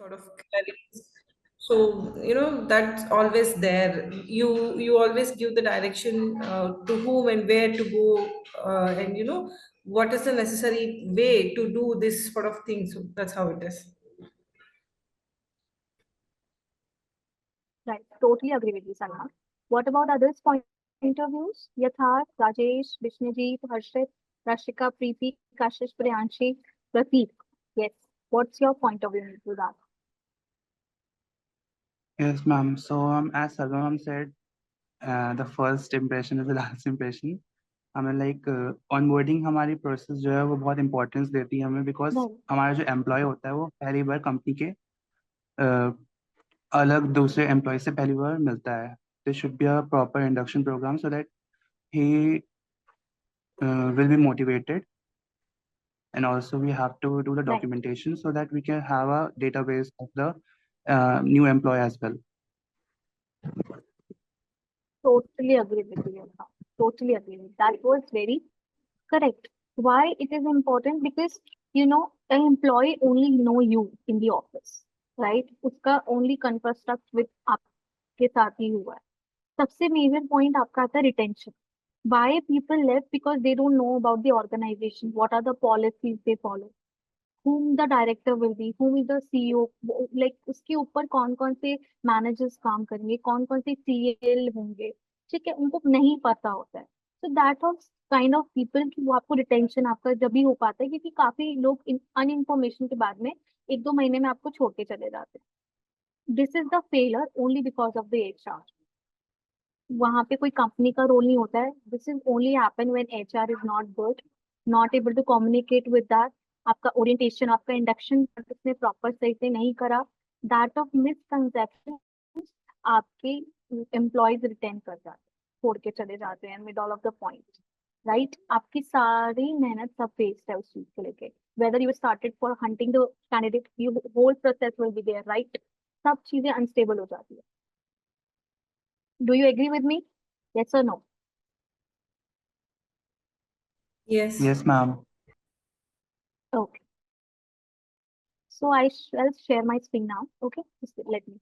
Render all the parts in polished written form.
sort of queries. So, that's always there. You always give the direction to whom and where to go, and what is the necessary way to do this sort of thing. So that's how it is. Right. Totally agree with you, Salma. What about others' point of views? Yatharth, Rajesh, Vishnujit, Harshit, Rashika, Preeti, Kashish, Priyanshi, Prateek. Yes. What's your point of view to that? Yes, ma'am. So, as Sarvam said, the first impression is the last impression. हमें like onboarding हमारी process जो है वो बहुत importance देती है हमें, because Right. हमारा जो एम्प्लॉय होता है वो पहली बार कंपनी के अलग दूसरे एम्प्लॉय से पहली बार मिलता है. This should be a proper induction program so that he will be motivated, and also we have to do the Right. documentation so that we can have a database of the new employee as well. Totally agree with you, Yatharth. Totally agree with that. Was very correct. Why it is important? Because an employee only know you in the office, right? उसका only construct with आपके साथ ही हुआ है. सबसे major point आपका आता है retention. Why people left? Because they don't know about the organization. What are the policies they follow? Whom the director will be? Whom is the CEO? Like उसके ऊपर कौन कौन से managers काम करेंगे? कौन कौन से CL होंगे? ठीक है, उनको नहीं पता होता है. So that was kind of people कि वो आपको retention आपका जब भी हो पाता है, क्योंकि काफी लोग अनइंफॉर्मेशन के बाद में 1-2 महीने में आपको छोड़ के चले जाते हैं. This is the failure only because of the HR. वहां पे कोई कंपनी का रोल नहीं होता है. This is only happen when HR is not good, not able to communicate with that. आपका ओरिएंटेशन, आपका इंडक्शन उसने प्रॉपर सही से नहीं करा. दैट ऑफ मिसकंसेप्शन आपके एम्प्लॉयज रिटेन कर जाते हैं, छोड़ के चले जाते हैं middle of the point. Right. आपकी सारी मेहनत सब वेस्ट है उस चीज के लेके. Whether you started for hunting the candidate, you whole process will be there. Right. सब चीजें अनस्टेबल हो जाती है. Do you agree with me? Yes or no? Yes. Yes, ma'am. Okay. So I shall share my screen now. Okay. Just let me.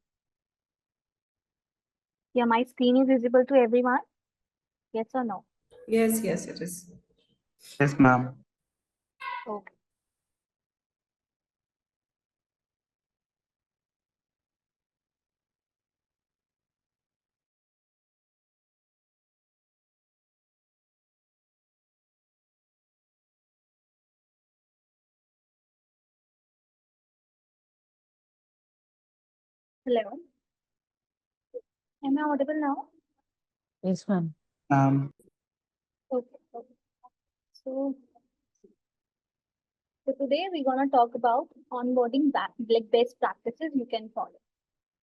Yeah, my screen is visible to everyone. Yes or no? Yes, yes, it is. Yes, ma'am. Okay. Hello. Am I audible now? Yes, ma'am. Okay. Okay. So, so today we're gonna talk about onboarding like best practices you can follow.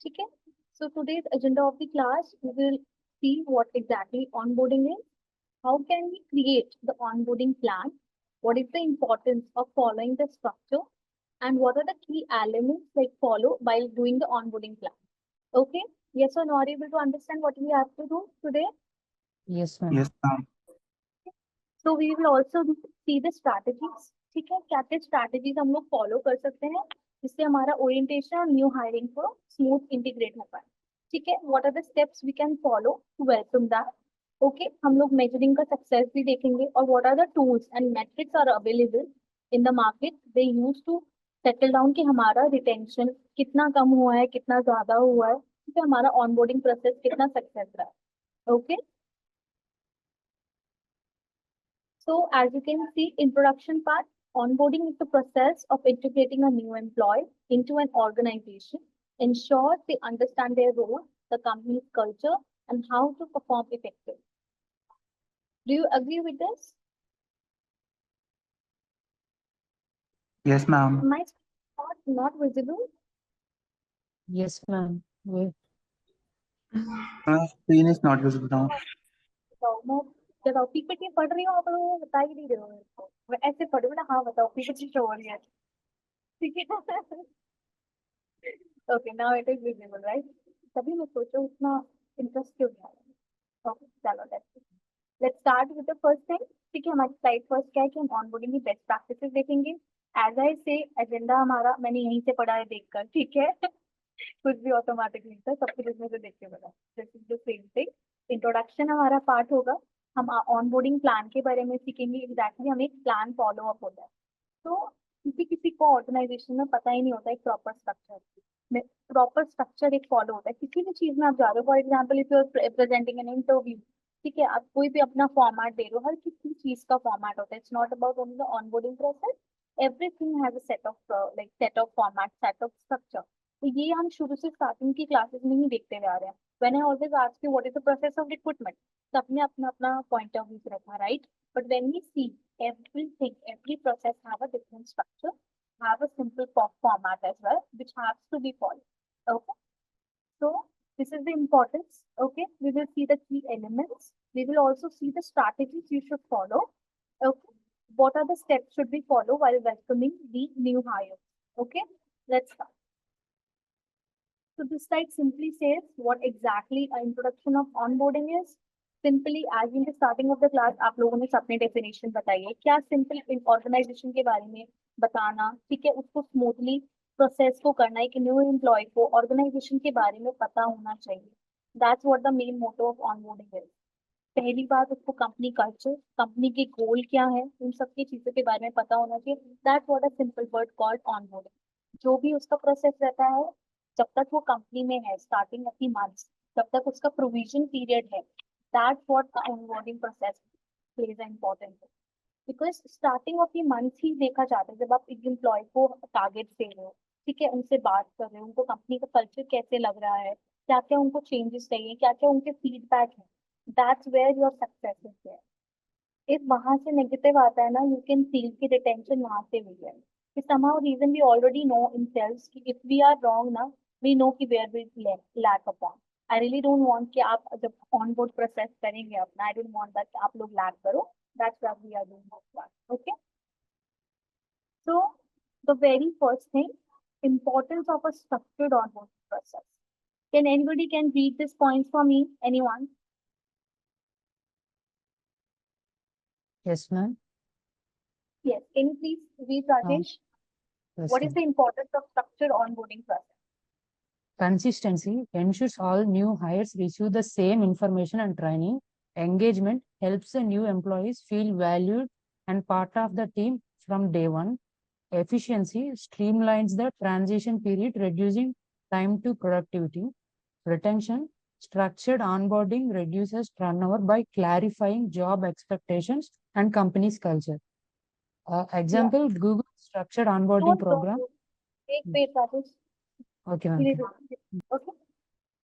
Okay. So today's agenda of the class, we will see what exactly onboarding is. How can we create the onboarding plan? What is the importance of following the structure? And what are the key elements like follow while doing the onboarding plan? Okay. Yes or no? Are you able to understand what we have to do today? Yes, ma'am. Yes, ma'am. So we will also see the strategies. ठीक है, क्या क्या strategies हम लोग follow कर सकते हैं जिससे हमारा orientation और new hiring को smooth integrate हो पाए. ठीक है, what are the steps we can follow to welcome that? Okay, हम लोग measuring का success भी देखेंगे और what are the tools and metrics are available in the market they use to settle down कि हमारा retention कितना कम हुआ है, कितना ज्यादा हुआ है, ठीक है, हमारा onboarding process कितना success रहा है. Okay. So as you can see, introduction part, onboarding is the process of integrating a new employee into an organization, ensure they understand their role, the company's culture, and how to perform effectively. Do you agree with this? Yes, ma'am. My screen not visible? Yes, ma'am. Wait. My screen is not visible now. बताओ, मैं बताओ PPT पढ़ रही हूँ, आप लोग बता ही नहीं रहे हो मेरे को. मैं ऐसे पढ़ूँ ना, हाँ बताओ पीपीटी शो हो रही है. ठीक है. Okay, now it is visible, right? तभी मैं सोचूं उतना इंटरेस्ट क्यों नहीं आ रहा. Okay, चलो let's start with the first thing. ठीक है, हमारी स्लाइड फर्स्ट क्या है कि हम ऑनबोर्डिंग की बेस्ट प्रैक्टिसेस देखेंगे एज आई से एजेंडा हमारा मैंने यहीं से पढ़ा है देखकर, ठीक है। कुछ भी ऑटोमेटिक नहीं था, सब कुछ इसमें से देख के पढ़ा। This is the same thing. Introduction हमारा पार्ट होगा, हम ऑनबोर्डिंग प्लान के बारे में सीखेंगे। एग्जैक्टली हमें एक प्लान फॉलो अप होता है। तो किसी किसी को ऑर्गेनाइजेशन में पता ही नहीं होता एक प्रॉपर स्ट्रक्चर में। प्रॉपर स्ट्रक्चर एक फॉलो होता है किसी भी चीज में आप जा रहे हो। For example if you are presenting an interview, ठीक है, आप कोई भी अपना फॉर्मेट दे रहे हो, हर किसी चीज का फॉर्मेट होता है। It's not about only the onboarding process, everything has a set of like set of format, set of structure. तो ये हम शुरू से स्टार्टिंग की क्लासेस में ही देखते हुए आ रहे हैं। When I always ask you what is the process of recruitment, सबने अपना अपना पॉइंट ऑफ व्यू रखा, right? But when we see everything, every process have a different structure, have a simple format as well, which has to be followed. Okay, so this is the importance. Okay, we will see the key elements. We will also see the strategies you should follow. Okay, what are the steps should be followed while welcoming the new hires? Okay, let's start. So this slide simply says what exactly an introduction of onboarding is. Simply as in the starting of the class आप लोगों ने अपने definition बताई है। क्या simple organisation के बारे में बताना, ठीक है, उसको स्मूथली प्रोसेस को करना है कि न्यू एम्प्लॉय को ऑर्गेनाइजेशन के बारे में पता होना चाहिए। That's what the main motto of onboarding is. पहली बात, उसको कंपनी कल्चर, कंपनी के गोल क्या है, उन सबकी चीजों के बारे में पता होना चाहिए। That's what a simple word called onboarding. जो भी उसका प्रोसेस रहता है, जब तक वो कंपनी में है, स्टार्टिंग ऑफ द मंथ, जब तक उसका प्रोविजन पीरियड है, that's what the onboarding process plays a important role. Because starting of the month ही देखा जाता है, जब आप एक एम्प्लॉय को टारगेट दे रहे हो, ठीक है, उनसे बात कर रहे हो, उनको कंपनी का कल्चर कैसे लग रहा है, क्या क्या उनको चेंजेस चाहिए, क्या क्या उनके फीडबैक है, that's where your success is there. If वहां से नेगेटिव आता है ना, यू कैन फील की रिटेंशन वहां से हुई है कि somehow reason we already know in selves कि if we are wrong ना, we know कि where we lack upon. I really don't want कि आप जब on board process करेंगे अपना, I don't want that कि आप लोग lack करो। That's what we are doing this class. Okay, so the very first thing, importance of a structured onboard process. Can anybody can read this points for me? Anyone? Yes, ma'am. Yes, can you please read, Rajesh? Yes, What is ma'am. the importance of structured onboarding process? Consistency ensures all new hires receive the same information and training. Engagement helps the new employees feel valued and part of the team from day one. Efficiency streamlines the transition period, reducing time to productivity. Retention, structured onboarding reduces turnover by clarifying job expectations and company's culture. Yeah. Example, Google structured onboarding program. एक page Rajesh, Okay, ma'am. धीरे धीरे। Okay,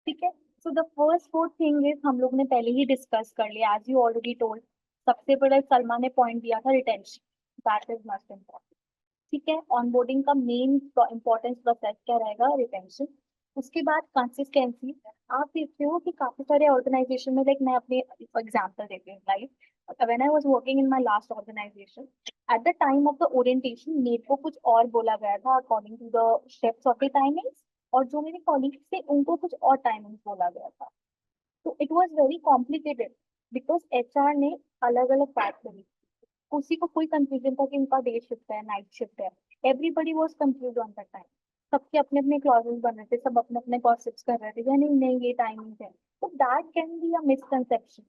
ठीक है। So the first four thing is हम लोग ने पहले ही discuss कर लिया, एज यू ऑलरेडी टोल्ड। सबसे बड़ा सलमा ने पॉइंट दिया था retention, that is must important. ठीक है, ऑनबोर्डिंग का मेन इंपॉर्टेंस प्रोसेस क्या रहेगा? रिटेंशन। उसके बाद कंसिस्टेंसी। आप देखते हो कि काफी सारे ऑर्गेनाइजेशन में, लाइक मैं अपने एग्जांपल देती हूँ like when I was working in my last organisation, at the time of the orientation मेरे को कुछ और बोला गया था according to the steps of the timings, और जो मेरे कॉलीग्स थे उनको कुछ और टाइमिंग्स बोला गया था। तो it was very complicated because HR ने अलग अलग बात करी। उसी को कोई कंफ्यूजन था कि उनका डे शिफ्ट है, नाइट शिफ्ट है। Everybody was confuse on that time. सबके अपने अपने क्लॉजेस बन रहे थे, सब अपने अपने गॉसिप्स कर रहे थे या नहीं नहीं ये टाइमिंग है। तो that can be a misconception.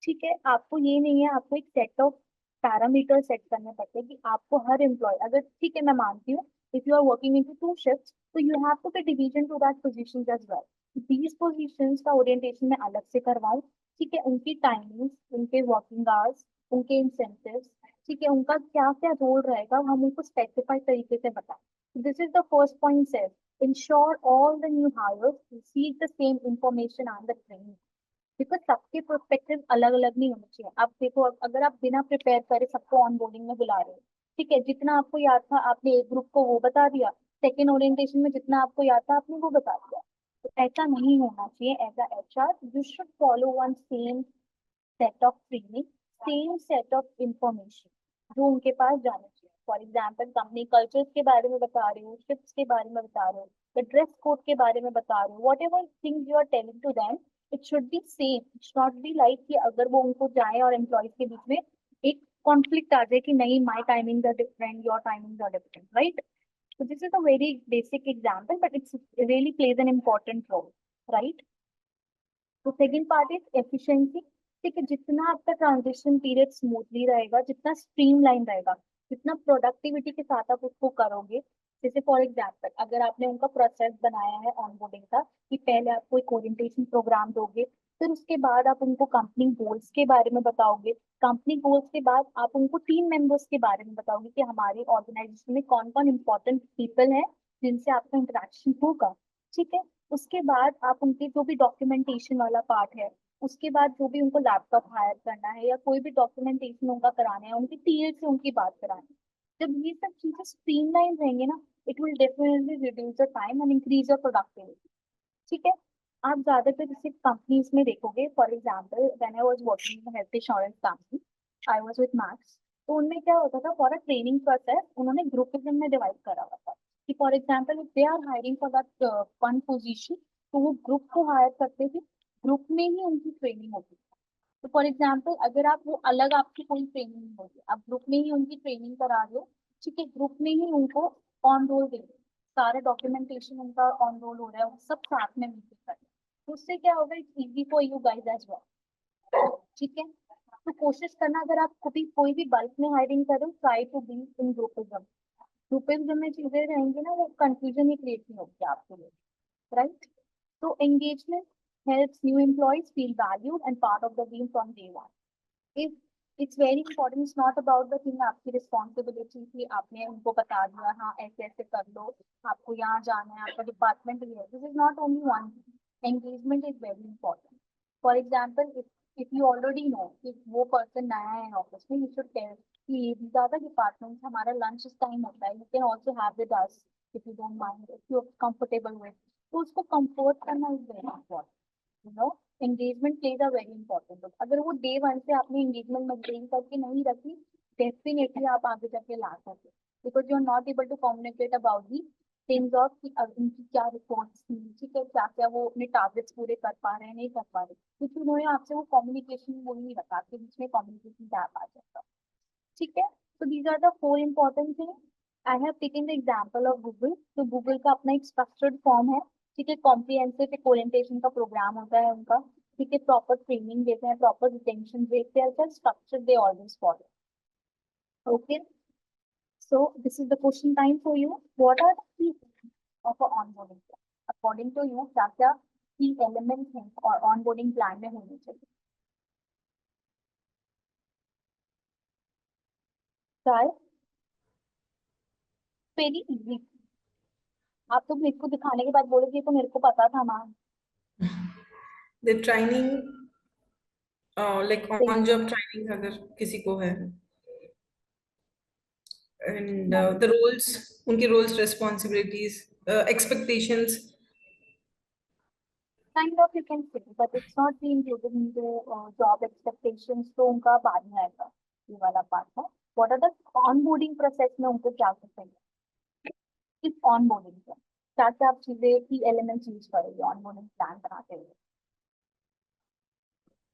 ठीक है, आपको ये नहीं है, आपको एक सेट ऑफ पैरामीटर सेट करने पड़ते हैं कि आपको हर एम्प्लॉय, अगर ठीक है मैं मानती हूँ if you are working in two shift, तो you have to be division to that position as well. These position का ओरिएंटेशन में अलग से करवाऊँ, ठीक है, उनकी टाइमिंग्स, उनके वर्किंग आवर्स, उनके इंसेंटिव्स, ठीक है, उनका क्या क्या रोल रहेगा, हम उनको स्पेसिफाइड तरीके से बताएं। This is the first point set, ensure all the new hires receive the same information and the training, because सबके प्रोस्पेक्टिव अलग अलग नहीं होने चाहिए। आप देखो, अगर आप बिना प्रिपेयर करे सबको ऑनबोर्डिंग में बुला रहे हो, ठीक है, जितना आपको याद था आपने एक ग्रुप को वो बता दिया, सेकेंड ओरिएंटेशन में जितना आपको याद था आपने वो बता दिया। तो ऐसा नहीं होना चाहिए। As a HR you should follow one same set of training, same set of information जो उनके पास जाना चाहिए। फॉर एग्जाम्पल कंपनी कल्चर के बारे में बता रहे हो, शिफ्ट के बारे में बता रहे हो, द ड्रेस कोड के बारे में बता रहे हो, whatever things you are telling to them, it should be same. It should not be like कि अगर वो उनको जाए और एम्प्लॉयज के बीच में एक कॉन्फ्लिक्ट आ जाए कि नहीं, my timing are different, your timing are different, right? So this is a very basic example, but it's really plays an important role, right? तो सेकेंड पार्ट इज एफिशिएंसी। ठीक है, जितना आपका ट्रांजिशन पीरियड स्मूथली रहेगा, जितना streamline रहेगा, जितना productivity के साथ आप उसको करोगे। जैसे फॉर एग्जांपल, अगर आपने उनका प्रोसेस बनाया है ऑनबोर्डिंग का कि पहले आपको एक ओरिएंटेशन प्रोग्राम दोगे, फिर उसके बाद आप उनको कंपनी गोल्स के बारे में बताओगे, कंपनी गोल्स के बाद आप उनको टीम मेंबर्स के बारे में बताओगे कि हमारी ऑर्गेनाइजेशन में कौन कौन इंपॉर्टेंट पीपल हैं जिनसे आपका इंटरेक्शन होगा। ठीक है, उसके बाद आप उनके जो भी डॉक्यूमेंटेशन वाला पार्ट है, उसके बाद जो भी उनको लैपटॉप हायर करना है या कोई भी डॉक्यूमेंटेशन उनका कराना है, उनकी टीएल से उनकी बात करानी है। जब ये सब चीजें स्ट्रीमलाइन रहेंगे ना, it will definitely reduce the time and increase your productivity. ठीक है, आप ज्यादातर जैसे कंपनीज में देखोगे, for example when I was working in health insurance company, I was with Max. तो उनमें क्या होता था, फॉर अ ट्रेनिंग प्रोसेस उन्होंने ग्रुपिज्म में डिवाइड करा हुआ था कि for example if they are hiring for that one position, तो वो ग्रुप को हायर करते थे, ग्रुप में ही उनकी ट्रेनिंग होती थी। तो फॉर एग्जाम्पल अगर आप वो अलग आपकी कोई ट्रेनिंग नहीं होगी, आप ग्रुप में ही उनकी ट्रेनिंग करा रहे हो। ठीक है, ग्रुप में ही उनको ऑन रोल दे रहे हो, सारे डॉक्यूमेंटेशन उनका ऑन रोल हो रहा है, वो सब साथ में मिलकर कर रहे हैं। तो उससे क्या होगा, it's easy for you guys as well. ठीक है, तो कोशिश करना, अगर आप कोई भी बल्क में हायरिंग करो, try to be in groupism. Groupism में चीजें रहेंगी ना, वो कंफ्यूजन ही क्रिएट नहीं होगी आपके लिए, right? So engagement helps new employees feel valued and part of the team from day one. If it's very important, it's not about the thing आपकी responsibility कि आपने उनको बता दिया हाँ ऐसे ऐसे कर लो, आपको यहाँ जाना है, आपका डिपार्टमेंट ये है। This is not only one thing. Engagement is very important. For example, if you already know कि वो person नया है ऑफिस में, you should tell कि these are the departments, हमारा lunch टाइम होता है, you can also have with us if you don't mind, if you're comfortable with। तो उसको कंफर्ट करना is very important, you know. Engagement plays a very important role. अगर वो day one से आपने एंगेजमेंट मेंटेन करके नहीं रखी, डेफिनेटली आप आगे जाके ला सकते, because you are not able to communicate about the things of कि उनकी क्या रिस्पॉन्स थी, ठीक है, क्या क्या वो अपने टारगेट्स पूरे कर पा रहे हैं, नहीं कर पा रहे, क्योंकि उन्होंने आपसे वो कम्युनिकेशन वो नहीं रखा, आपके बीच में कम्युनिकेशन गैप आ जाता। ठीक है, तो these are the four important thing. I have taken the example of Google. तो गूगल का अपना एक स्ट्रक्चर्ड फॉर्म है। ठीक है, कॉम्प्रिहेंसिव एक ओरिएंटेशन का प्रोग्राम होता है उनका। ठीक है, प्रॉपर ट्रेनिंग देते हैं, प्रॉपर रिटेंशन देते हैं, structure they always follow. Okay, so this is the question time for you. What are the of onboarding plan? According to you क्या क्या की एलिमेंट्स हैं और ऑनबोर्डिंग प्लान में होने चाहिए? Try very easy. आप तो मेरे को दिखाने के बाद बोलोगे तो मेरे को पता था ma'am. The training, like on job training अगर किसी को है, and the roles, उनके roles, responsibilities, expectations. Kind of you can say, but it's not being included in the job expectations, तो उनका बाद में आएगा ये वाला पार्ट है। What are the onboarding process में उनको क्या करते हैं? इस onboarding में क्या क्या आप चीजें की एलिमेंट्स यूज करेंगे onboarding प्लान बनाते हुए?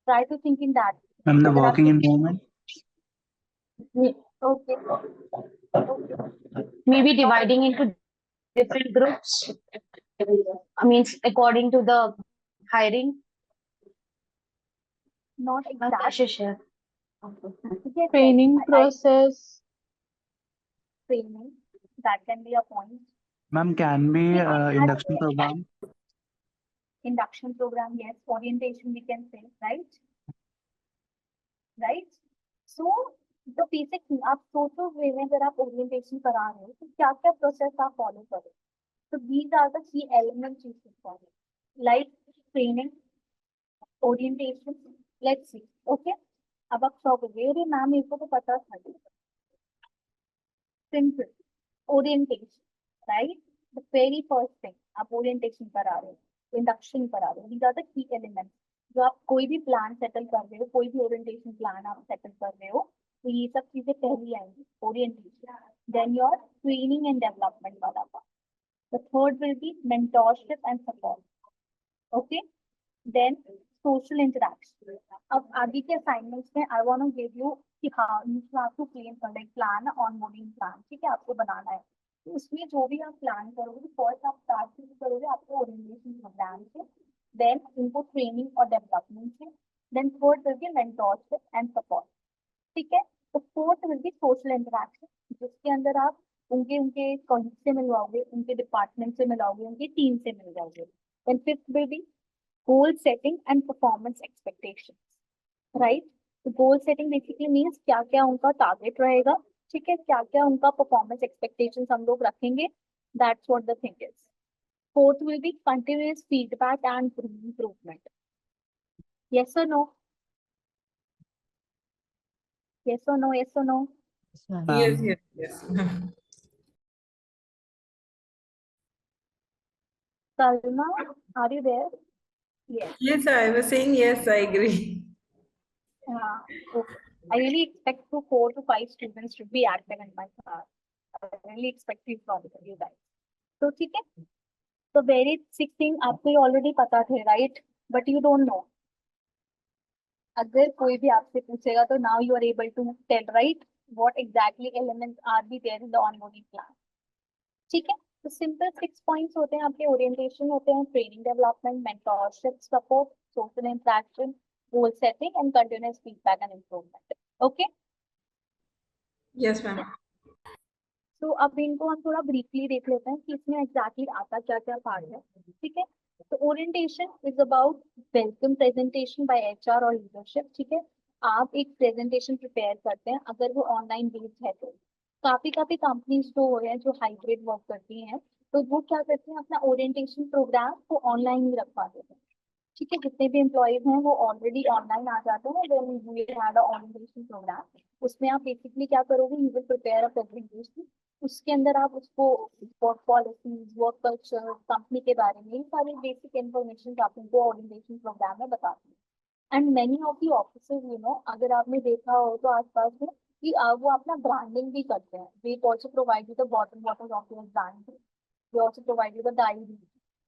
Try to think in that. Ma'am the अगर आप working environment, okay, maybe dividing into different groups. Means according to the hiring. not exactly. Share. Yes, Training process. training, that can be a point. Ma'am can be Yes, induction program. induction program, yes, orientation we can say, right? So the basic thing, आप सोचो वे में अगर आप orientation करा रहे हो तो क्या क्या प्रोसेस आप फॉलो करो। तो these are the key elements you should follow, like training, orientation. Let's see, okay? अब आप सोचोगे अरे मैम मेरे को तो पता था। Simple, orientation, right? The very first thing आप ओरिएंटेशन करा रहे हो, इंडक्शन करा रहे हो, these are the key elements. जो आप कोई भी प्लान सेटल कर रहे हो, कोई भी ओरिएंटेशन प्लान आप सेटल कर रहे हो, तो ये सब चीजें पहली आएंगी, orientation, then your training and development वाला part. The third will be mentorship and support, okay? Then social interaction. अब आगे के असाइनमेंट्स में I want to give you कि हाँ you have to plan onboarding plan, ठीक है, आपको बनाना है। तो उसमें जो भी आप प्लान करोगे, फर्स्ट आप स्टार्ट करोगे आपको ओरिएंटेशन प्रोग्राम से, देन उनको ट्रेनिंग और डेवलपमेंट से, then third will be mentorship and support, ठीक है। तो fourth will be social interaction, जिसके अंदर आप उनके उनके कॉलीग से मिलवाओगे, उनके डिपार्टमेंट से मिलाओगे, उनकी टीम से मिल जाओगे। Then fifth will be goal setting and performance expectation, right. तो गोल सेटिंग बेसिकली मीन्स क्या क्या उनका टारगेट रहेगा, ठीक है, क्या क्या उनका परफॉर्मेंस एक्सपेक्टेशन हम लोग रखेंगे, that's what the thing is. Fourth will B continuous feedback and improvement. Yes और नो? यस और नो? यस और no? Yes, ma'am. Yes, yes, yes. Salma, are you there? Yes. Yes, I was saying yes, I agree. Okay. I really expect 4 to 5 students should be active in my class. I really expect you from you guys. So ठीक है, तो very 16 आपको already पता थे, right? But you don't know. अगर कोई भी आपसे पूछेगा तो now you are able to tell, right? What exactly elements are be there in the onboarding plan. ठीक है, तो सिंपल 6 पॉइंट्स होते हैं आपके। ओरिएंटेशन होते हैं, training development, mentorship support, social interaction, goal setting and continuous feedback and improvement. Okay, Yes, ma'am. तो अब इनको हम थोड़ा ब्रीफली देख लेते हैं कि इसमें एग्जैक्टली आता क्या क्या पार्ट है, ठीक है। तो orientation is about welcome presentation by HR और लीडरशिप, ठीक है। आप एक प्रेजेंटेशन प्रिपेयर करते हैं, अगर वो ऑनलाइन बेस्ड है तो। काफी काफी कंपनीज जो है जो हाइब्रिड वर्क करती हैं, तो वो क्या करते हैं, अपना ओरिएंटेशन प्रोग्राम को ऑनलाइन ही रखवा देते हैं, ठीक है। जितने भी एम्प्लॉयज हैं वो ऑलरेडी ऑनलाइन आ जाते हैं। Then you will have a orientation program, उसमें आप बेसिकली क्या करोगे, you will prepare a presentation. उसके अंदर आप उसको work policies, work culture, company के बारे में सारी बेसिक इंफॉर्मेशन आप उनको ओरिएंटेशन प्रोग्राम में बताते हैं। And many of the offices अगर आपने देखा हो तो आसपास में कि वो अपना ब्रांडिंग भी करते हैं। They also provide you the bottom bottle of your brand, they also provide you the diary,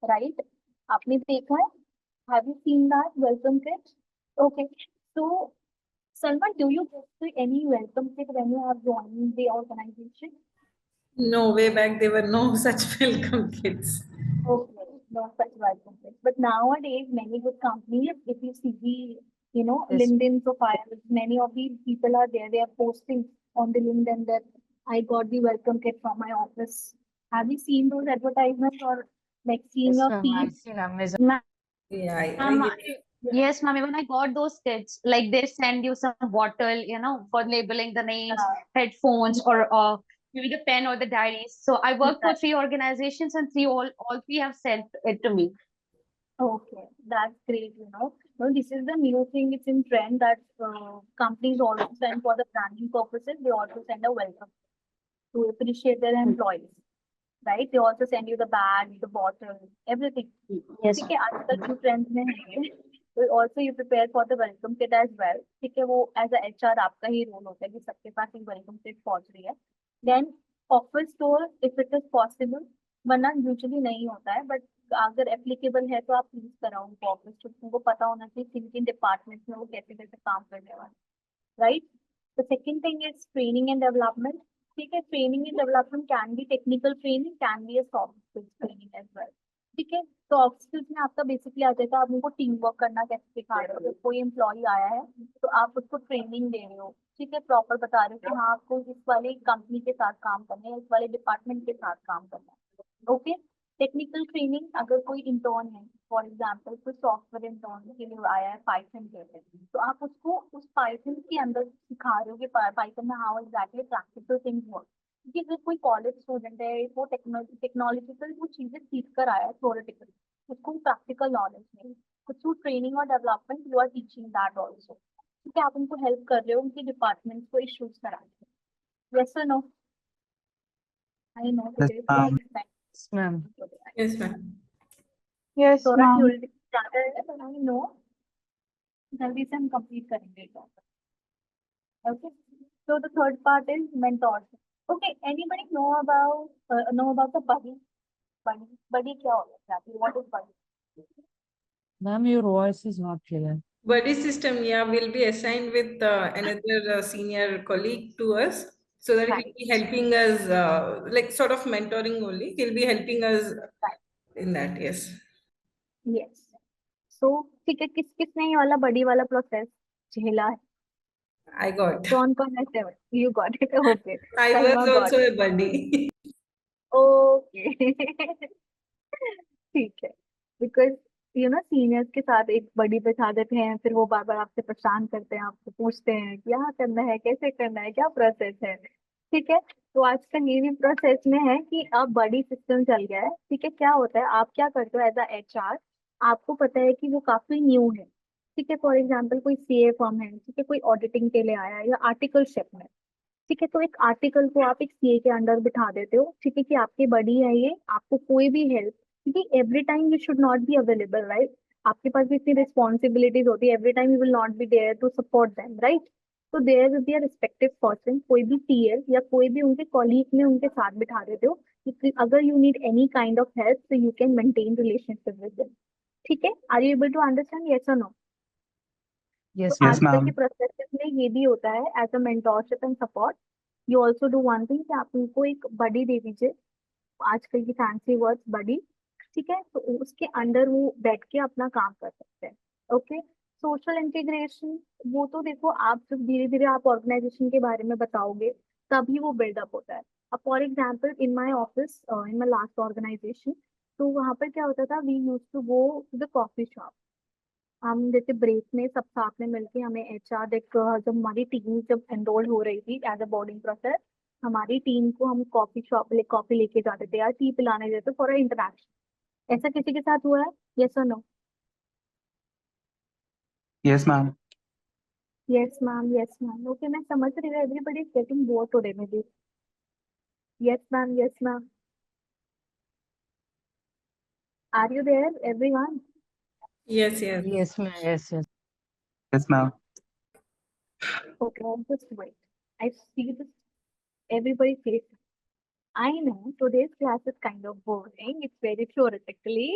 right. आपने देखा है? Have you seen that welcome kit? Okay. So, Salman, do you get any welcome kit when you are joining the organization? No, way back there were no such welcome kits. Okay, no such welcome kit. But nowadays, many good companies, if you see the, Yes. LinkedIn profiles, many of these people are there. They are posting on the LinkedIn that I got the welcome kit from my office. Have you seen those advertisements or like seen Yes, your ma'am. feed? I've seen Amazon. Ma'am, Yeah, I yes, ma'am. Even I got those kits. Like they send you some bottle, for labeling the names, headphones, or maybe the pen or the diaries. So I worked for 3 organizations, and all three have sent it to me. Okay, that's great. Well, this is the new thing. It's in trend that companies also send for the branding purposes. They also send a welcome to appreciate their employees, right? They also send you the bag, the bottle, everything. Yes. ठीक है, आजकल जो trend में है, तो also you prepare for the welcome kit as well. ठीक है, वो as a HR आपका ही रोल होता है कि सबके पास एक welcome kit पहुंच रही है। Then office tour if it is possible, वरना यूजुअली नहीं होता है, बट अगर एप्लीकेबल है तो आप प्लीज कराओ उनको ऑफिस टूर। उनको पता होना चाहिए किन किन डिपार्टमेंट्स में वो कैसे कैसे काम करने वाले, right. The second thing is training and development, ठीक है। Training and development can be technical training, can be a soft skills training as well, ठीक है। तो सॉफ्ट स्किल्स में आपका बेसिकली आ जाएगा, आप उनको टीम वर्क करना कैसे सिखा रहे हो। अगर कोई एम्प्लॉय आया है तो आप उसको ट्रेनिंग दे रहे हो, ठीक है, प्रॉपर बता रहे हो कि हाँ आपको इस वाले कंपनी के साथ काम करना है, इस वाले डिपार्टमेंट के साथ काम करना है। ओके, टेक्निकल ट्रेनिंग, अगर कोई इंटर्न है, फॉर एग्जाम्पल कोई सॉफ्टवेयर इंटर्न के लिए आया है पाइथन के लिए, तो आप उसको उस पाइथन के अंदर सिखा रहे हो कि पाइथन में how exactly practical things work. क्योंकि अगर कोई कॉलेज स्टूडेंट है, वो टेक्नोलॉजिकल वो चीजें सीख कर आया है थ्योरेटिकल, उसको प्रैक्टिकल नॉलेज नहीं, तो थ्रू ट्रेनिंग और development you are teaching that also, ठीक है। आप उनको हेल्प कर रहे हो उनके डिपार्टमेंट को इश्यूज करा के। यस और no? I know Yes, ma'am. yes, ma'am. Yes, थोड़ा ma'am. थ्योरी ज्यादा है, but आई नो जल्दी से हम कंप्लीट करेंगे। Okay, so the third part is mentorship. Okay, anybody know about the buddy? Buddy क्या होता है? What is buddy? Ma'am, your voice is not clear. Buddy system, yeah, will be assigned with another senior colleague to us so that he'll Right. be helping us, like sort of mentoring only. He'll be helping us in that, yes. Yes. So ठीक है, किस किसने ये वाला बड़ी वाला process झेला है? I got. कौन कौन ऐसे? You got it. Okay. I Salma was got also it. a buddy. Okay. ठीक है, बिकॉज सीनियर्स के साथ एक बड़ी बैठा देते हैं, फिर वो बार बार आपसे परेशान करते हैं, आपसे पूछते हैं क्या करना है, कैसे करना है, क्या प्रोसेस है। ठीक है, तो आजकल ये भी प्रोसेस में है कि अब बड़ी सिस्टम चल गया है। ठीक है, क्या होता है, आप क्या करते हो एज अ एचआर, आपको पता है कि वो काफी न्यू है। ठीक है, फॉर एग्जाम्पल कोई सीए फॉर्म है, ठीक है, कोई ऑडिटिंग के लिए आया है या आर्टिकलशिप में। ठीक है, तो एक आर्टिकल को आप एक सीए के अंडर बिठा देते हो। ठीक है, कि आपके बड़ी है ये, आपको कोई भी हेल्प, क्योंकि every time you should not be available, right. आपके पास भी इतनी रिस्पॉन्सिबिलिटीज होती है, every time you will not be there to support them, right. तो there will be a respective person, कोई भी टीएल या कोई भी उनके कॉलीग में उनके साथ बिठा देते हो कि अगर you need any kind of help तो you can maintain relationship with them. ठीक है, are you able to understand, yes और नो? तो Yes, Yes, ma'am. आजकल के ma'am. प्रोसेसेस में ये भी होता है as a mentorship and support. You also do one thing कि आप उनको एक बडी दे दीजिए, आजकल की फैंसी वर्ड्स बडी। ठीक है, तो उसके अंडर वो बैठ के अपना काम कर सकते हैं। ओके, सोशल इंटीग्रेशन, वो तो देखो आप जब धीरे धीरे आप ऑर्गेनाइजेशन के बारे में बताओगे तभी वो बिल्डअप होता है। अब for example in my office, in my last organisation, तो वहां पर क्या होता था, we use to go to the coffee shop. हम जैसे ब्रेक में सब साथ में मिलके, हमें एचआर देख, जब हमारी टीम जब एनरोल हो रही थी एज अ बोर्डिंग प्रोसेस, हमारी टीम को हम कॉफी शॉप कॉफी लेके जाते थे यार, टी पिलाने जाते फॉर इंटरेक्शन। ऐसा किसी के साथ हुआ है, यस और no? Yes, ma'am. Yes ma'am, yes ma'am, okay, मैं समझ रही हूँ, everybody is getting bore today maybe. Yes ma'am, yes ma'am, are you there everyone? Yes, yes. Yes, ma'am. Yes, yes. Yes, ma'am. Okay, just wait, I see this, everybody face. I know today's class is kind of boring. It's very theoretically,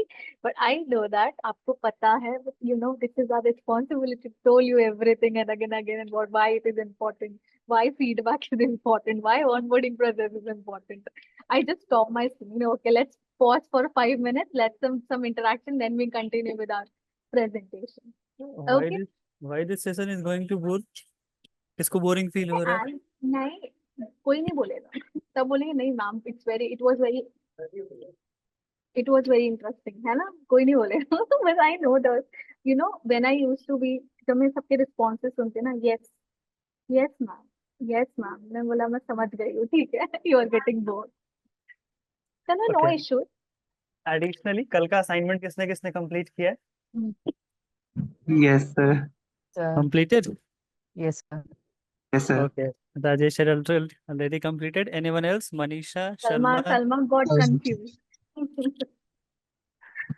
but I know that आपको पता है. But this is our responsibility to tell you everything and again about why it is important, why feedback is important, why onboarding process is important. I just stop my screen. Okay, let's pause for 5 minutes. Let's some interaction. Then we continue with our presentation. Why Okay. this session is going to bore? किसको boring feel हो रहा है? नहीं, कोई नहीं बोलेगा, तब बोलेंगे नहीं ma'am, it was very interesting, है ना, कोई नहीं बोलेगा। बस I know that, when I used to be, जब मैं सबके रिस्पॉन्सेस सुनते ना, yes yes ma'am, yes ma'am, मैं बोला मैं समझ गई हूँ, ठीक है, यू आर गेटिंग बोर्ड, चलो नो Okay. इशू। एडिशनली कल का असाइनमेंट किसने किसने कंप्लीट किया है? Yes, sir. Completed? Yes, sir. Yes, sir. Okay. Rajesh already completed. Anyone else? Manisha, Salma Sharma, Salma got confuse.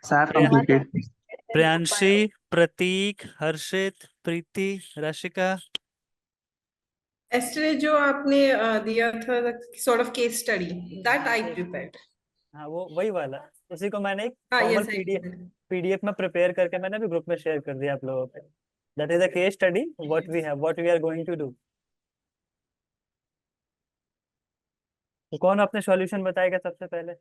So I have Salma completed. Priyanshi, Prateek, Harshit, Preeti, Rashika. Yesterday जो आपने दिया था sort of case study that I prepared. हाँ, वो वही वाला, उसी को मैंने एक हाँ, formal yes, I did. PDF में प्रिपेयर करके मैंने अभी ग्रुप में शेयर कर दिया आप लोगों पे। That is a case study, what we are going to do. तो कौन अपने सॉल्यूशन बताएगा सबसे पहले?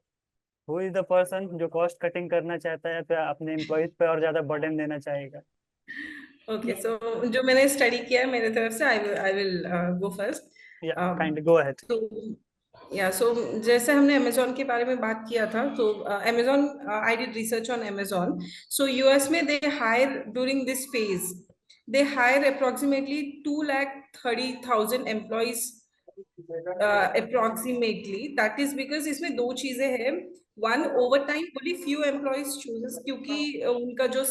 हु इज द पर्सन जो कॉस्ट कटिंग करना चाहता है या फिर अपने एम्प्लॉयज पे और ज्यादा बर्डन देना चाहेगा? Okay, so जो मैंने स्टडी किया है मेरे तरफ से, I will go first. या kind go ahead. So yeah, so जैसे हमने Amazon के बारे में बात किया था, तो Amazon, I did research on Amazon. So US में they hire during this phase, they hire approximately 2,30,000 employees approximately. That is because इसमें दो चीजें हैं. One, over time only few employees chooses, क्योंकि उनका जो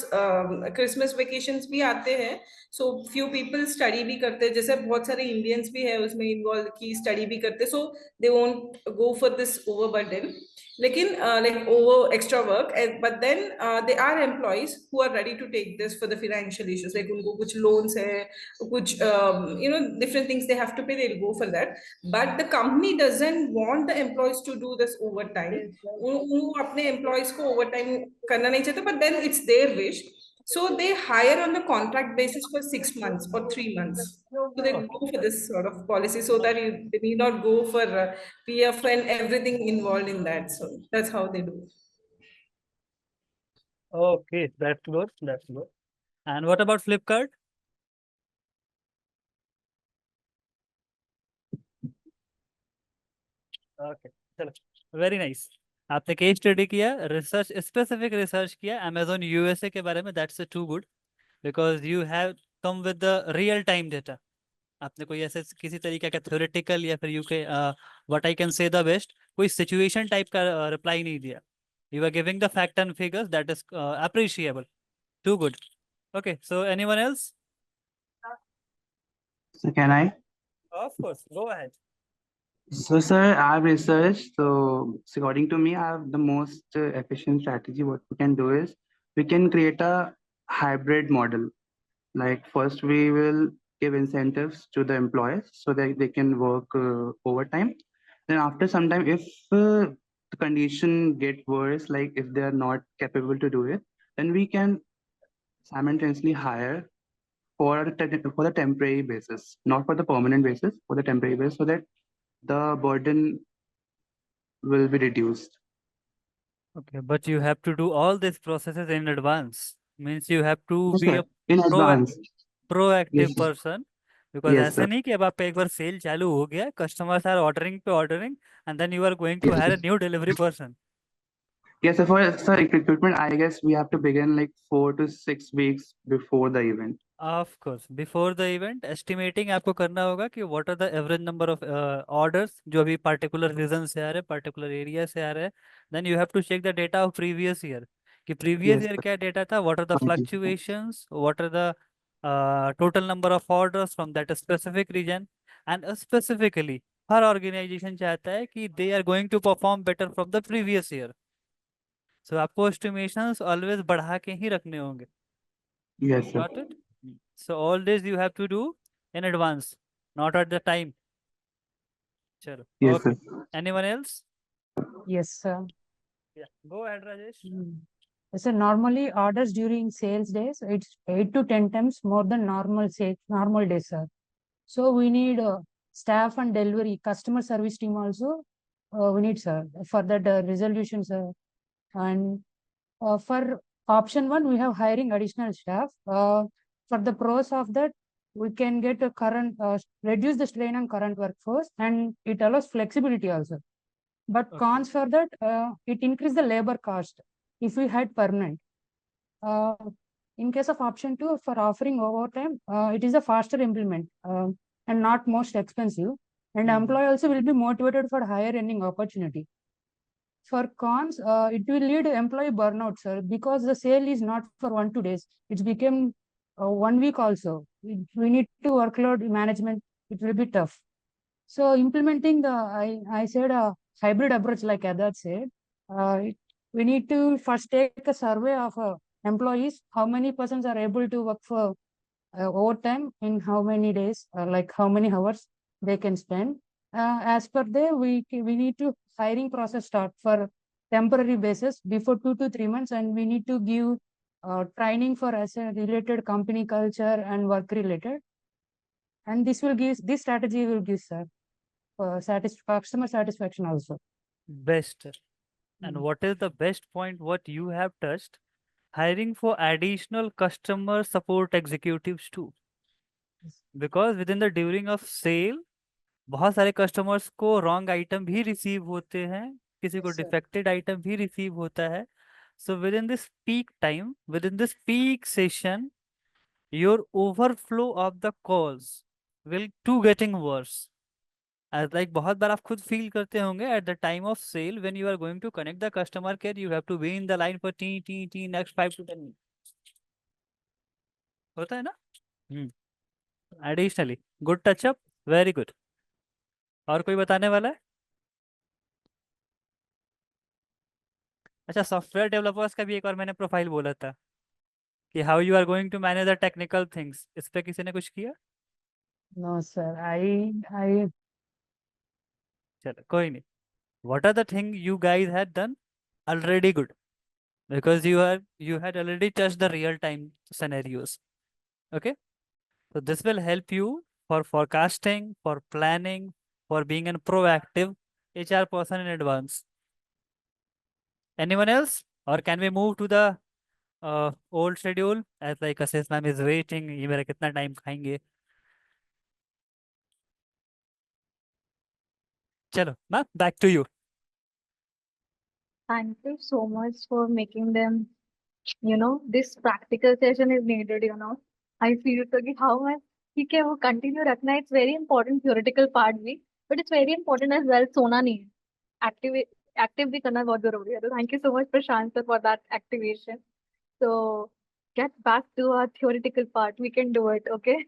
क्रिसमस वेकेशंस भी आते हैं, सो फ्यू पीपल स्टडी भी करते हैं, जैसे बहुत सारे इंडियंस भी है उसमें इन्वॉल्व की स्टडी भी करते, so they won't go for this overburden, लेकिन like over extra work, but then they are employees who are ready to take this for the financial issues, like उनको कुछ लोन्स है, कुछ different things they have to pay, they will go for that, but the company doesn't want the employees to do this overtime. वो अपने employees को overtime करना नहीं चाहते, but then it's their wish. So they hire on the contract basis for 6 months or 3 months. So they go for this sort of policy so that they need not go for PF and everything involved in that. So that's how they do. Okay, that's good. That's good. And what about Flipkart? Okay, चलो, very nice. आपने case study किया, research, specific research किया Amazon USA के बारे में, that's too good because you have come with the real time data. आपने कोई ऐसे किसी तरीके का थ्योरेटिकल या फिर यू के what I can say the best कोई सिचुएशन टाइप का रिप्लाई नहीं दिया. You are giving the fact and figures, that is appreciable. Too good. Okay, so anyone else? So can I? Of course, go ahead. So, sir, I've researched. So according to me, I have the most efficient strategy. What we can do is we can create a hybrid model. Like first, we will give incentives to the employees so that they can work overtime. Then after some time, if the condition get worse, like if they are not capable to do it, then we can simultaneously hire for the temporary basis, not for the permanent basis, for the temporary basis, so that the burden will be reduced. Okay, but you have to do all these processes in advance. Means you have to Yes, be sir. a In pro advance. proactive Yes, sir. person. Because Yes, ऐसे sir. नहीं कि अब आप एक बार cell चालू हो गया, customers are ordering पे ordering, and then you are going to Yes, hire sir. a new delivery person. Yes, sir. For sir, recruitment, I guess we have to begin like 4 to 6 weeks before the event. Of course, before the event, estimating आपको करना होगा कि what are the average number of orders जो अभी particular region से आ रहे हैं, particular area से आ रहे हैं. Then you have to check the data of previous year. कि previous Yes, year sir. क्या data था, what are the Okay. fluctuations, what are the total number of orders from that specific region, and specifically her organization चाहता है कि they are going to perform better from the previous year. So आपको estimations always बढ़ा के ही रखने होंगे. Yes, sir. Got it? So all this you have to do in advance, not at the time. Chalo. Yes, Okay. sir. Anyone else? Yes, sir. Yeah. Go ahead, Rajesh. So normally orders during sales days, it's 8 to 10 times more than normal days, sir. So we need staff and delivery, customer service team also. We need, sir, for that resolution, sir. And for option one, we have hiring additional staff. For the pros of that, we can get a reduce the strain on current workforce, and it allows flexibility also. But Okay. cons for that, it increase the labor cost if we had permanent. Uh, in case of option two, for offering overtime, it is a faster implement and not most expensive. And employee also will be motivated for higher earning opportunity. For cons, it will lead to employee burnout, sir, because the sale is not for 1 2 days. It's become 1 week also. We need to workload management. It will be tough. So implementing I said a hybrid approach, like Adat said, we need to first take a survey of employees, how many persons are able to work for overtime in how many days, like how many hours they can spend. As per there, we need to hiring process start for temporary basis before 2 to 3 months, and we need to give training for as a related company culture and work related. And this strategy will give, sir, customer satisfaction also. Best. And what is the best point what you have touched? Hiring for additional customer support executives too. Because within the during of sale, बहुत सारे customers को wrong item भी receive होते हैं, किसी को Yes, sir. Defected item भी receive होता है. So within this peak time, within this peak session, your overflow of the calls will to getting worse. As like बहुत बार आप खुद फील करते होंगे at the time of sale when you are going to connect the customer care, you have to be in the line for t t t next 5 to 10 minutes. होता है ना? Additionally good touch-up, very good. और कोई बताने वाला है? अच्छा, software developers का भी एक और मैंने प्रोफाइल बोला था कि how you are going to manage the technical things. इस पे किसी ने कुछ किया? No, sir. I चलो कोई नहीं. What are the thing you guys had done already good? because you had already touched the real time scenarios. Okay, so this will help you for forecasting, for planning, for being a proactive HR person in advance. Anyone else, or can we move to the old schedule as like assess ma'am is waiting, ये मेरा कितना time खाएंगे? चलो ma'am, back to you. Thank you so much for making them, this practical session is needed, I feel so कि how much ठीक है वो continue रखना है, it's very important theoretical part भी, but it's very important as well सोना नहीं है, active active भी करना बहुत जरूरी है, तो thank you so much Prashant sir for that activation. So get back to our theoretical part, we can do it, okay?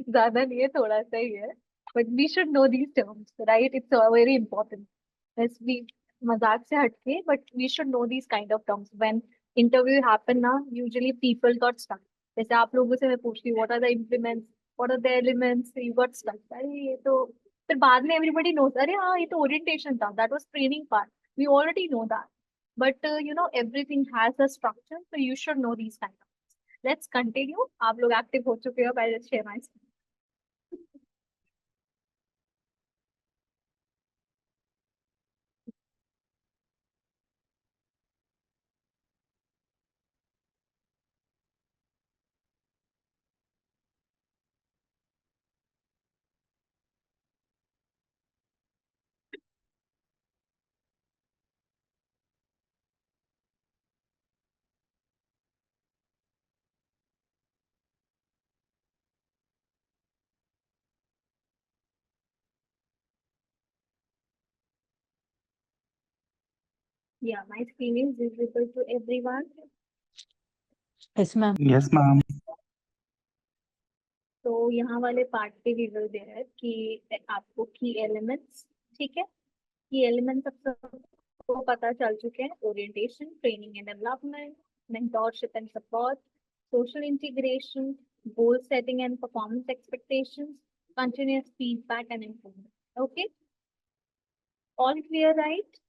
ज्यादा नहीं है, थोड़ा सा ही है, but we should know these terms, right? It's very important. Let's be मजाक से हटके, but we should know these kind of terms. When interview happen ना, usually people got stuck. जैसे आप लोगों से मैं पूछती हूँ, what are the implements, what are the elements, you got stuck. अरे ये तो फिर बाद में everybody knows, अरे हाँ ये तो orientation था, that was training part. We already know that. But everything has a structure, so you should know these kind of. Let's continue. आप लोग active हो चुके हो, I'll share my screen. Yeah, my screen is visible to everyone. Yes, ma'am. Yes, ma'am. तो यहाँ वाले part पे we will there कि आपको key elements, ठीक है? Key elements सब सबको पता चल चुके हैं. Orientation, training and development, mentorship and support, social integration, goal setting and performance expectations, continuous feedback and improvement. Okay? All clear, right?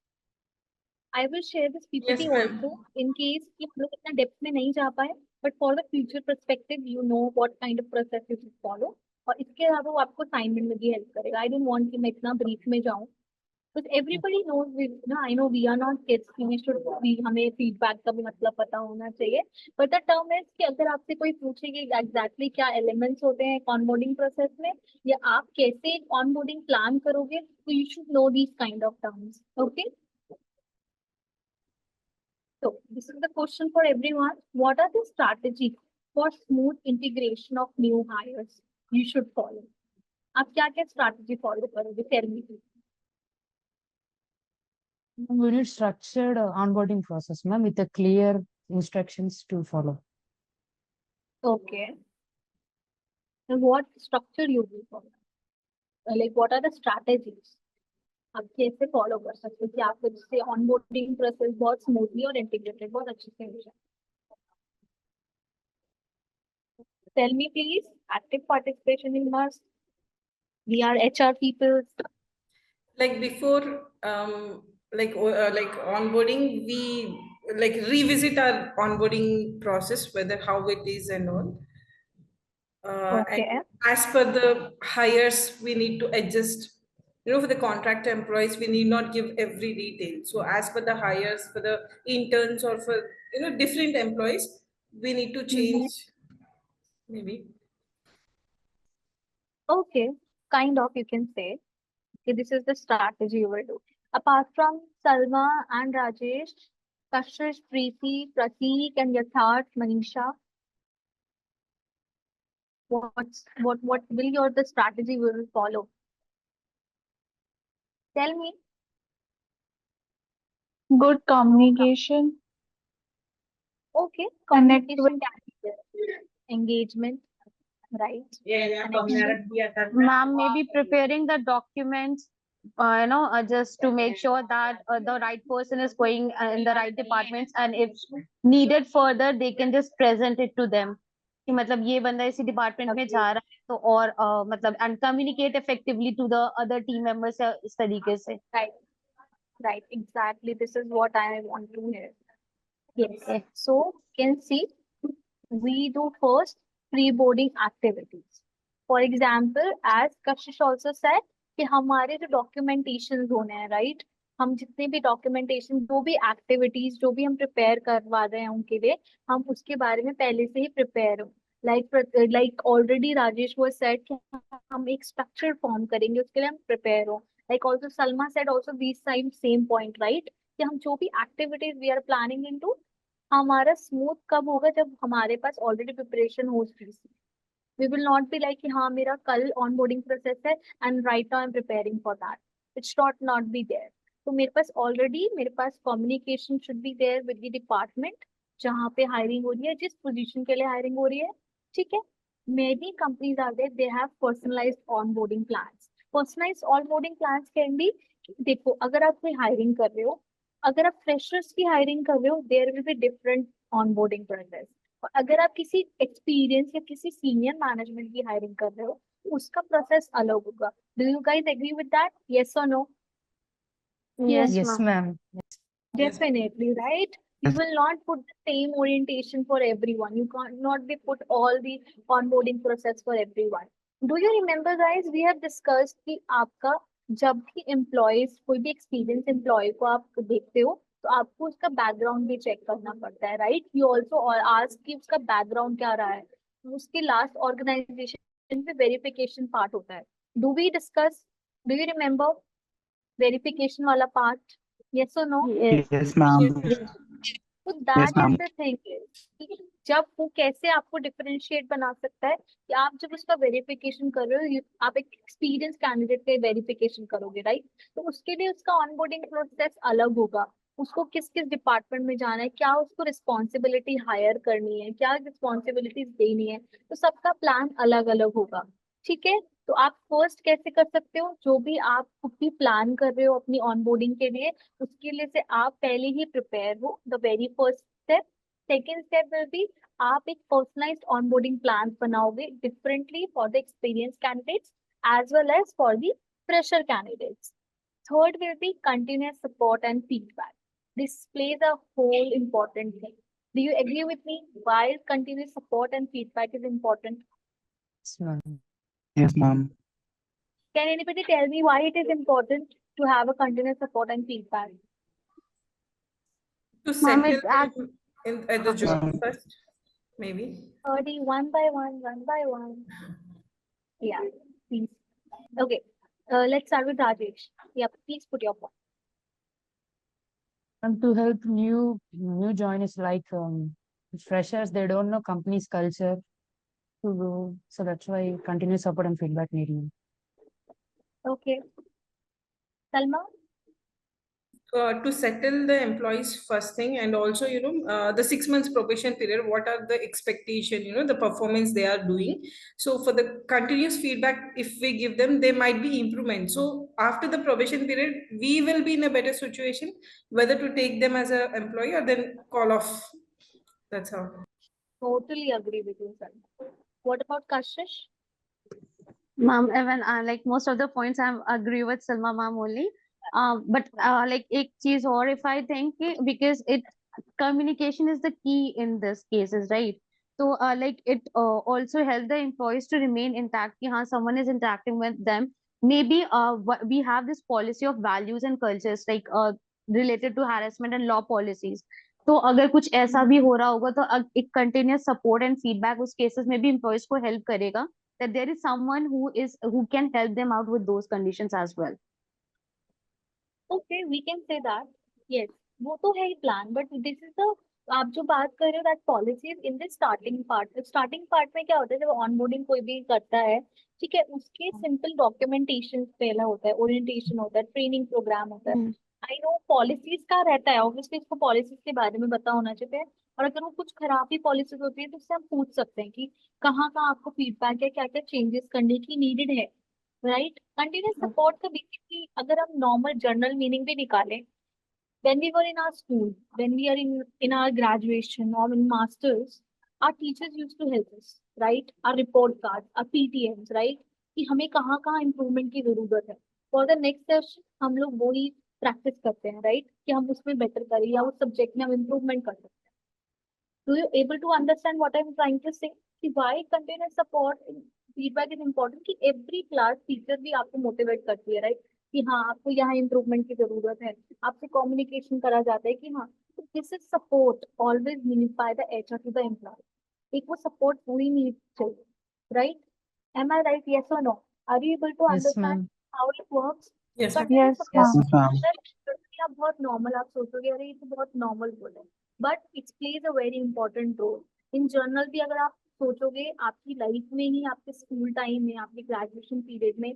I will share this PPT Yes, ma'am. also in case कि हम लोग इतना depth में नहीं जा पाए, but for the future perspective, you know what kind of process you should follow. और इसके अलावा वो आपको assignment में भी help करेगा. I don't want कि मैं इतना brief में जाऊँ. Because everybody knows, I know we are not kids, we should be, हमें feedback का भी मतलब पता होना चाहिए. But the term is कि अगर आपसे कोई पूछे कि exactly क्या elements होते हैं onboarding process में, या आप कैसे onboarding plan करोगे, so you should know these kind of terms. Okay? So this is the question for everyone. What are the strategies for smooth integration of new hires you should follow? आप क्या क्या strategy follow करोगे? Tell me. We need structured onboarding process, ma'am, with a clear instructions to follow. Okay. And what structure you will follow? Like what are the strategies? आप कैसे follow कर सकते हो कि आपको जिससे onboarding process बहुत smoothly और integrated बहुत अच्छे से हो जाए? Tell me please. Active participation in must. We are HR people. Like before, like onboarding, we like revisit our onboarding process, whether how it is and all. And Okay. as per the hires, we need to adjust. For the contract employees, we need not give every detail. So as per the hires, for the interns or for different employees, we need to change maybe. Okay. Kind of you can say. Okay, this is the strategy you will do. Apart from Salma and Rajesh, Kashish, Preeti, Prateek, and Yatharth, Manisha, what will your the strategy we will follow? Tell me. Good communication, Okay, connect with communication can be there. Engagement, right? Connection. Ma'am, maybe preparing the documents, just to make sure that the right person is going in the right departments, and if needed further, they can just present it to them. कि मतलब ये बंदा इसी department में जा रहा है तो और मतलब and communicate effectively to the other team members इस तरीके से. Right, right, exactly. This is what I want to hear. Yes. So can see we do first pre-boarding activities. For example, as Kashish also said कि हमारे जो documentation होने हैं right, हम जितने भी डॉक्यूमेंटेशन जो भी एक्टिविटीज जो भी हम प्रिपेयर करवा रहे हैं उनके लिए हम उसके बारे में पहले से ही प्रिपेयर हो. लाइक ऑलरेडी राजेश वो सेट कि हम एक स्ट्रक्चर फॉर्म करेंगे उसके लिए हम प्रिपेयर हो. Like also Salma said also these same point right कि हम जो भी activities we are planning into हमारा स्मूथ कब होगा जब हमारे पास ऑलरेडी प्रिपरेशन हो चुकी है. We will not be like कि हाँ मेरा कल ऑनबोर्डिंग प्रोसेस है and right now I am preparing for that. It's not be there. तो मेरे पास communication should be there with the department जहाँ पे हायरिंग हो रही है जिस पोजीशन के लिए हायरिंग हो रही है. ठीक है. Many companies are there they have personalised onboarding plans. Personalised onboarding plans can be देखो अगर आप कोई हायरिंग कर रहे हो अगर आप फ्रेशर्स की हायरिंग कर रहे हो there will be different onboarding process. और अगर आप किसी एक्सपीरियंस या किसी सीनियर मैनेजमेंट की हायरिंग कर रहे हो तो उसका प्रोसेस अलग होगा. Do you guys agree with that? Yes और no? Yes, Yes, ma'am. ma'am. Yes. Definitely, right? You will not put the same orientation for everyone. You cannot be put all the onboarding process for everyone. Do you remember, guys? We have discussed कि आपका जब भी employees कोई भी experienced employee को आप देखते हो तो आपको उसका background भी check करना पड़ता है, right? You also ask कि उसका background क्या रहा है. उसके last organization पे verification part होता है. Do we discuss? Do you remember verification वाला part? Yes or no? Yes. Yes, ma'am. तो Yes, that is ma'am. The thing. जब वो कैसे आपको डिफरेंशिएट बना सकता है कि आप जब उसका वेरिफिकेशन कर रहे हो आप एक एक्सपीरियंस कैंडिडेट का वेरिफिकेशन करोगे राइट. तो उसके लिए उसका ऑनबोर्डिंग प्रोसेस अलग होगा. उसको किस किस डिपार्टमेंट में जाना है क्या उसको रिस्पॉन्सिबिलिटी हायर करनी है क्या रिस्पॉन्सिबिलिटीज देनी है तो सबका प्लान अलग अलग होगा. ठीक है. तो आप फर्स्ट कैसे कर सकते हो जो भी आप खुद भी प्लान कर रहे हो अपनी ऑनबोर्डिंग के लिए उसके लिए से आप पहले ही प्रिपेयर हो. The very first step. Second step will be आप एक पर्सनलाइज्ड ऑनबोर्डिंग प्लान बनाओगे differently for the experience candidates as well as for the fresher candidates. Third will be continuous support and feedback. This plays a whole important thing. Do you agree with me? Why continuous support and feedback is important? Yes, ma'am. Yes, ma'am. Can anybody tell me why it is important to have a continuous support and feedback? To Ma'am, settle it act them at the job Um, first, maybe. 30 one by one, one by one. Yeah, please. Okay, let's start with Rajesh. Yeah, please put your point. And to help new joiners like freshers, they don't know company's culture to go. So that's why continuous support and feedback needed. Okay. Salma? To settle the employees first thing, and also the 6 months probation period, what are the expectation, the performance they are doing. So for the continuous feedback, if we give them, there might be improvement. So after the probation period, we will be in a better situation whether to take them as an employee or then call off. That's how. Totally agree with you, Salma. What about Kashish? ma'am, even like most of the points I agree with Salma ma'am only. But like एक चीज और if I think because it communication is the key in this cases, right? So like it also help the employees to remain intact कि हाँ someone is interacting with them. Maybe we have this policy of values and cultures like related to harassment and law policies. तो अगर कुछ ऐसा भी हो रहा होगा तो एक continuous support and feedback उस cases में भी employees को help करेगा that there is someone who can help them out with those conditions as well. Okay, we can say that. Yes, वो तो है ही plan but this is the आप जो बात कर रहे हो that policies in the starting part. Starting part में क्या होता है जब ऑनबोर्डिंग कोई भी करता है ठीक है उसके सिंपल डॉक्यूमेंटेशन पहला होता है ओरिएंटेशन होता है ट्रेनिंग प्रोग्राम होता है. आई नो पॉलिसीज का रहता है ऑब्वियसली इसको पॉलिसीज के बारे में पता होना चाहिए और अगर वो कुछ खराब ही पॉलिसीज होती है तो उससे हम पूछ सकते हैं कि कहाँ कहाँ आपको फीडबैक है क्या क्या चेंजेस करने की नीडेड है राइट. कंटिन्यूस सपोर्ट का बेसिकली अगर हम नॉर्मल जर्नल मीनिंग भी निकालें when we were in our school, when we are in our graduation or in masters, our teachers used to help us, right? Our report cards, our PTMs, right? कि हमें कहाँ कहाँ improvement की जरूरत है. For the next session हम लोग वो ही प्रैक्टिस करते हैं राइट कि हम उसमें बेटर करें या उस सब्जेक्ट में हम इम्प्रूवमेंट कर सकते हैं. Do you able to understand what I'm trying to say? कि why continuous support feedback is important कि every class teacher भी आपको motivate करती है, right? कि हाँ आपको यहाँ improvement की जरूरत है, आपसे communication करा जाता है कि हाँ, so this is support always needed by the HR to the employee. एक वो support पूरी need चाहिए, right? Am I right? Yes or no? Are you able to Yes, understand ma'am. how it works? Yes, ma'am. Continuous Yes, support ma'am. Yes, ma'am. आप बहुत normal आप सोचोगे अरे ये तो बहुत नॉर्मल बोल है but it's plays a very important role in general भी अगर आप सोचोगे आपकी लाइफ में ही आपके स्कूल टाइम में आपके ग्रेजुएशन पीरियड में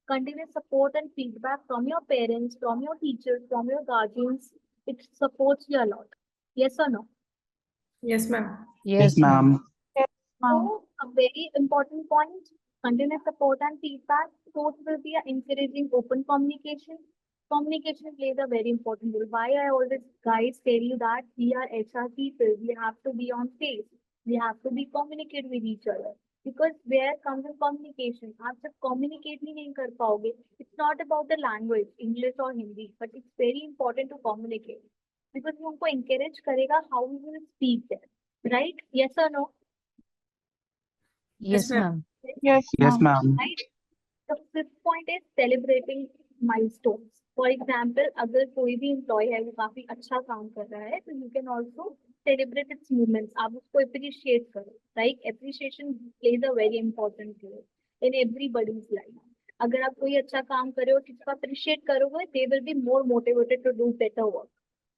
continuous support and feedback from your parents from your teachers from your guardians it supports you a lot yes और no Yes, ma'am. Yes, Yes, ma'am. ma'am. Yes, ma'am. so a very important point continuous support and feedback both will be encouraging open communication. Communication plays a very important role. Why I always guys tell you that we are HR people, we have to be on face, we have to be communicate with each other. Because where comes the communication? आप जब communicate ही नहीं कर पाओगे, it's not about the language, English or Hindi, but it's very important to communicate. Because वो उनको encourage करेगा how we will speak there, right? Yes or no? Yes, Yes, ma'am. ma'am. Yes, Yes, ma'am. ma'am. Right? The fifth point is celebrating milestones. For example, अगर कोई भी employee है वो काफी अच्छा काम कर रहा है तो you can also celebrate its movements. आप उसको appreciate करो. Right? Appreciation plays a very important role in everybody's life. अगर आप कोई अच्छा काम कर रहे हो किसको appreciate करोगे, they will be more motivated to do better work.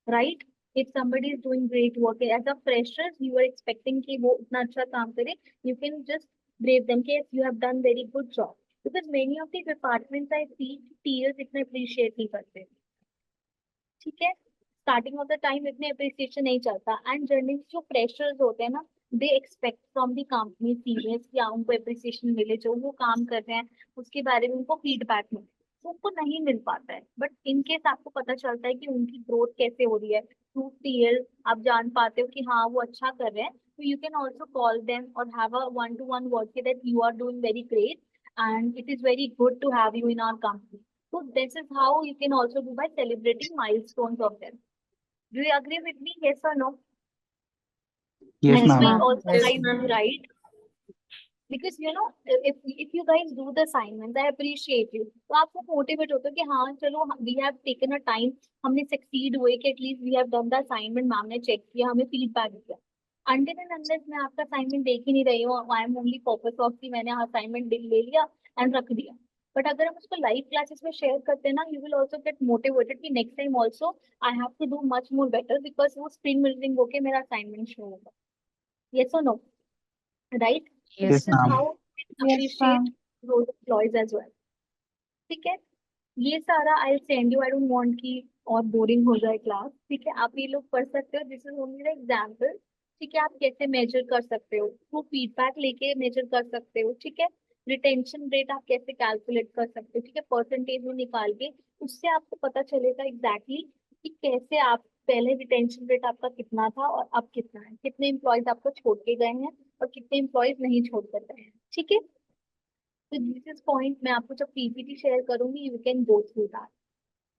Right? If somebody is doing great work as a freshers, you are expecting कि वो इतना अच्छा काम करे, you can just brave them कि yes, you have done very good job. Because many of the departments I see TLs इतने appreciate नहीं करते, ठीक है स्टार्टिंग ऑफ द टाइम इतने अप्रिसिएशन नहीं चलता एंड जर्नलिस्ट जो फ्रेशर्स होते हैं ना they expect from the company seniors कि उनको अप्रिसिएशन मिले जो वो काम कर रहे हैं उसके बारे में उनको फीडबैक मिले तो उनको नहीं मिल पाता है बट इनकेस आपको पता चलता है कि उनकी ग्रोथ कैसे हो रही है थ्रू टीएल आप जान पाते हो कि हाँ वो अच्छा कर रहे हैं तो you can also call them और have a one to one work that you are doing very great and it is very good to have you in our company. So this is how you can also do by celebrating milestones of them. Do you agree with me? Yes or no? Yes, This Yes, will ma'am. ma'am. also Yes, Yes, guide ma'am. you right because you know if you guys do the assignments I appreciate you तो आपको motivate होता है कि हाँ चलो we have taken a time हमने succeed हुए कि at least we have done the assignment ma'am ने चेक किया हमें फीडबैक दिया until and unless मैं आपका assignment देख ही नहीं रही हूँ I am only purpose of कि मैंने assignment ले लिया and रख दिया बट अगर हम उसको लाइव क्लासेस में शेयर करते हैं ना you will also get motivated कि next time also I have to do much more better because वो स्क्रीन मिररिंग होके मेरा असाइनमेंट शो होगा yes or no right so yes, Yes, this is ma'am. ma'am. how we can Yes, appreciate ma'am. those employees as well ठीक है ये सारा I send you I don't want कि और boring हो जाए क्लास ठीक है आप ये लोग पढ़ सकते हो this is only the example ठीक है आप कैसे मेजर कर सकते हो वो फीडबैक लेके मेजर कर सकते हो ठीक है रिटेंशन रेट आप कैसे कैलकुलेट कर सकते हो ठीक है परसेंटेज में निकाल के उससे आपको पता चलेगा एग्जैक्टली कि कैसे आप पहले रिटेंशन रेट आपका कितना था और अब कितना है कितने एम्प्लॉयज आपको छोड़ के गए हैं और कितने एम्प्लॉयज नहीं छोड़ कर गए हैं ठीक है तो दिस इज पॉइंट मैं आपको जब पीपीटी शेयर करूंगी you can go through that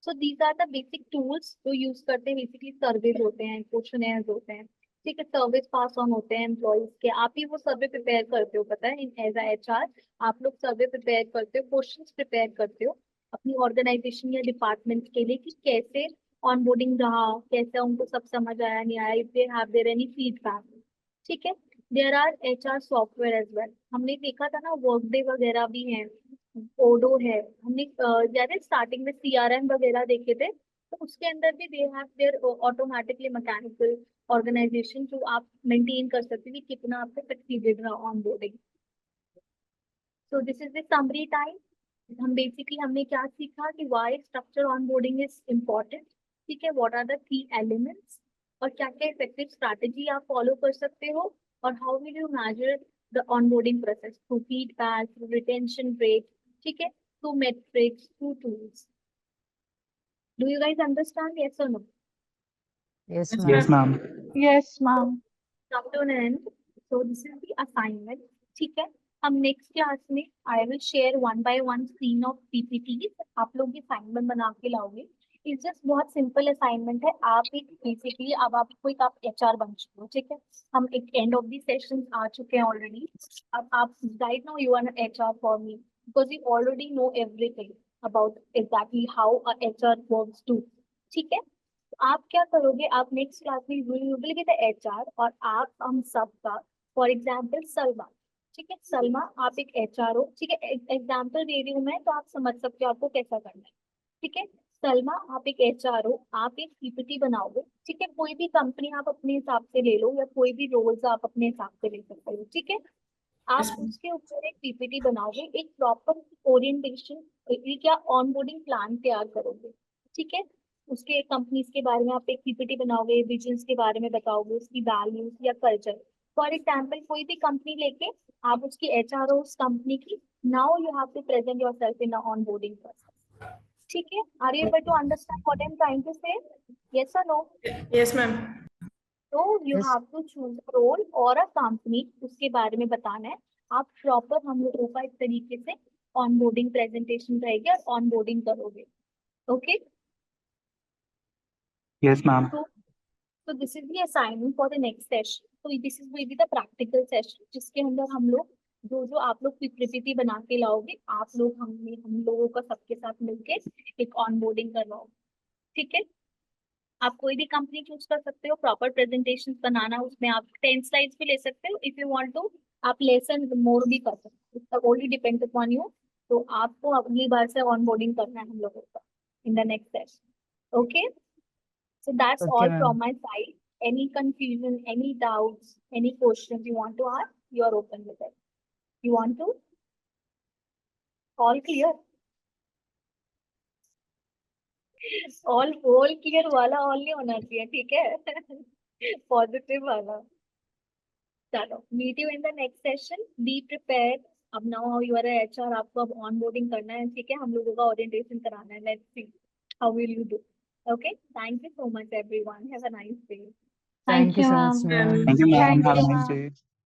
so these are the basic tools जो यूज करते हैं बेसिकली सर्वेज होते हैं क्वेश्चनेयर्स होते हैं ठीक है सर्विस पास ऑन होते हैं एम्प्लॉयज के आप ही वो सर्वे प्रिपेयर करते हो पता है इन एज अ एचआर आप लोग सर्वे प्रिपेयर करते हो क्वेश्चंस प्रिपेयर करते हो अपनी ऑर्गेनाइजेशन या डिपार्टमेंट के लिए कि कैसे ऑनबोर्डिंग रहा कैसे उनको सब समझ आया नहीं आया if they have there any feedback ठीक है there are HR software as well हमने देखा था ना वर्कडे वगैरह भी हैं ओडो है हमने याद है स्टार्टिंग में सीआरएम वगैरह देखे थे तो उसके अंदर भी they have there automatically mechanical organisation जो आप मेंटेन कर सकते हैं कि कितना आपका सक्सीडेड रहा onboarding so this is the summary time हम बेसिकली हमने क्या सीखा कि why structure onboarding is important ठीक है what are the key elements और क्या क्या इफेक्टिव स्ट्रैटेजी आप फॉलो कर सकते हो और how will you measure the onboarding process through feedback through retention rate ठीक है through matrix through tools do you guys understand yes और no Yes, Yes, ma'am. Yes, ma'am. ma'am. Yes, ma'am. come to an end so this is the assignment ठीक है हम next class में I will share one by one screen of PPT आप लोग assignment बना के लाओगे इट्स जस्ट बहुत सिंपल असाइनमेंट है। आप एक बेसिकली अब आपको एक आप एचआर बन चुके हो, ठीक है। हम एक एंड ऑफ द सेशन आ चुके हैं ऑलरेडी। अब आप right now you are HR for me because you already know everything about exactly how a HR works too, ठीक है। तो आप क्या करोगे, आप नेक्स्ट क्लास में you will be the HR और आप हम सबका, फॉर एग्जाम्पल सलमा, ठीक है। सलमा आप एक एचआर हो, ठीक है। एग्जाम्पल दे रही हूँ मैं तो आप समझ सकते हो आपको कैसा करना है, ठीक है। सलमा आप एक एचआर हो, आप एक पीपीटी बनाओगे, ठीक है। कोई भी कंपनी आप अपने हिसाब से ले लो या कोई भी रोल्स आप अपने हिसाब से ले सकते हो, ठीक है। Yes, आप ma'am. उसके ऊपर एक पीपीटी बनाओगे, एक प्रॉपर ओरिएंटेशन या ऑनबोर्डिंग प्लान तैयार करोगे, ठीक है। उसके कंपनीज के बारे में आप एक पीपीटी बनाओगे, विजन्स के बारे में बताओगे, उसकी वैल्यूज या कल्चर। फॉर एग्जाम्पल कोई भी कंपनी लेके आप उसकी एचआर हो उस कंपनी की, now you have to present yourself in onboarding process, ठीक है। Are you able to understand what I am trying to say? Yes और नो? Yes, ma'am. तो you Yes. Have to choose role और a company, उसके बारे में बताना है। आप प्रॉपर हम लोगों का इस तरीके से ऑनबोर्डिंग प्रेजेंटेशन रहेगी और ऑनबोर्डिंग करोगे, ओके। Yes, ma'am. तो this is the assignment for the next session. तो this is will be the practical session जिसके अंदर हम लोग जो जो आप लोग पीपीटी बना के लाओगे, आप लोग हम लोगों का सबके साथ मिलके एक ऑनबोर्डिंग करवाओगे, ठीक है। आप कोई भी कंपनी चूज कर सकते हो, प्रॉपर प्रेजेंटेशन बनाना, उसमें आप 10 स्लाइड्स भी ले सकते हो इफ यू वांट टू। आप लेसन मोर भी कर सकते हो, it only depends upon you. तो आपको अगली बार से ऑनबोर्डिंग करना है हम लोगों का in the next session, okay. So that's Okay, all ma'am. from my side. Any confusion, any doubts, any questions you want to ask, you are open with it. You want to? All clear? all clear वाला all नहीं होना चाहिए, ठीक है। Positive वाला। चलो, meet you in the next session. Be prepared. अब now you are a HR, आपको अब onboarding करना है, ठीक है। हम लोगों का orientation कराना है। Let's see how will you do. Okay. Thank you so much, everyone. Have a nice day. Thank Thank you you, so much, ma'am. And ma'am. Thank you, ma'am. Thank Have a you, nice ma'am. day.